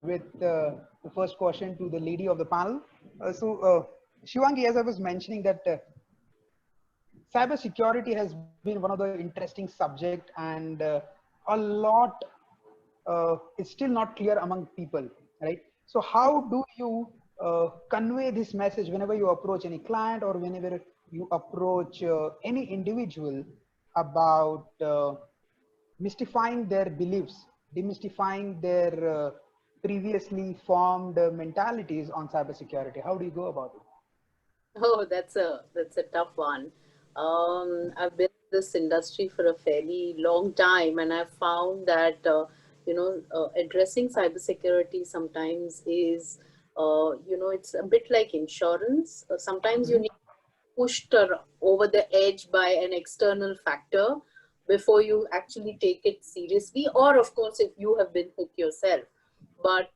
with the first question to the lady of the panel. Shivangi, as I was mentioning that cybersecurity has been one of the interesting subject, and a lot is still not clear among people, right? So how do you convey this message whenever you approach any client or whenever you approach any individual about mystifying their beliefs, demystifying their previously formed mentalities on cybersecurity? How do you go about it? Oh, that's a tough one. I've been in this industry for a fairly long time, and I've found that addressing cybersecurity sometimes is it's a bit like insurance. Sometimes you Mhm. need pushed over the edge by an external factor before you actually take it seriously, or of course if you have been hit yourself. But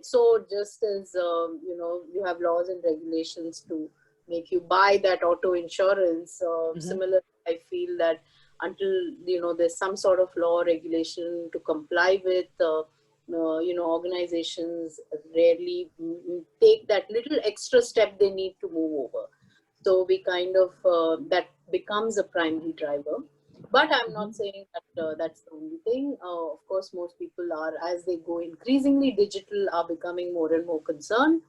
so just as you have laws and regulations to make you buy that auto insurance, Mhm. similarly I feel that until there's some sort of law or regulation to comply with, organizations rarely take that little extra step they need to move over. So we kind of that becomes a primary driver. But I'm not Mhm. saying that that's the only thing. Of course, most people are, as they go increasingly digital, are becoming more and more concerned,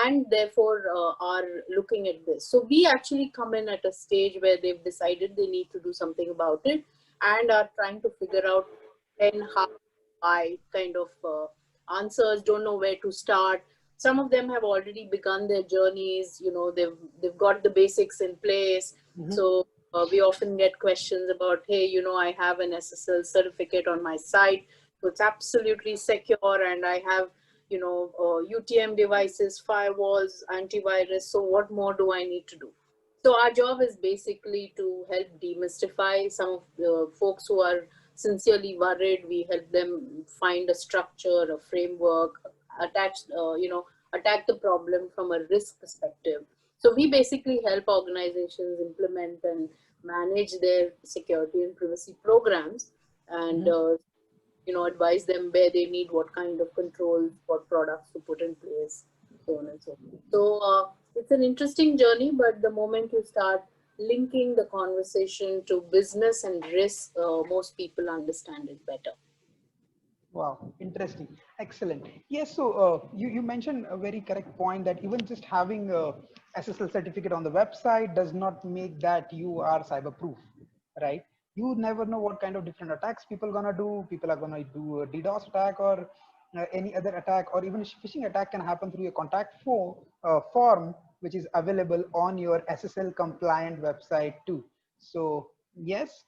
and therefore are looking at this. So we actually come in at a stage where they've decided they need to do something about it, and are trying to figure out when, how, why kind of answers. Don't know where to start. Some of them have already begun their journeys. They've got the basics in place. Mhm. So we often get questions about, hey, I have an SSL certificate on my site, so it's absolutely secure, and I have UTM devices, firewalls, antivirus. So what more do I need to do? So our job is basically to help demystify some of the folks who are sincerely worried. We help them find a structure, a framework, attach, attack the problem from a risk perspective. So we basically help organizations implement and manage their security and privacy programs, and Mhm. advise them where they need what kind of controls, what products to put in place, so on and so forth. So it's an interesting journey, but the moment you start linking the conversation to business and risk, most people understand it better. Wow, interesting. Excellent. Yes, so you mentioned a very correct point that even just having a SSL certificate on the website does not make that you are cyber proof, right? You never know what kind of different attacks people gonna do. People are gonna do a DDoS attack or any other attack, or even a phishing attack can happen through a form which is available on your SSL compliant website too. So yes,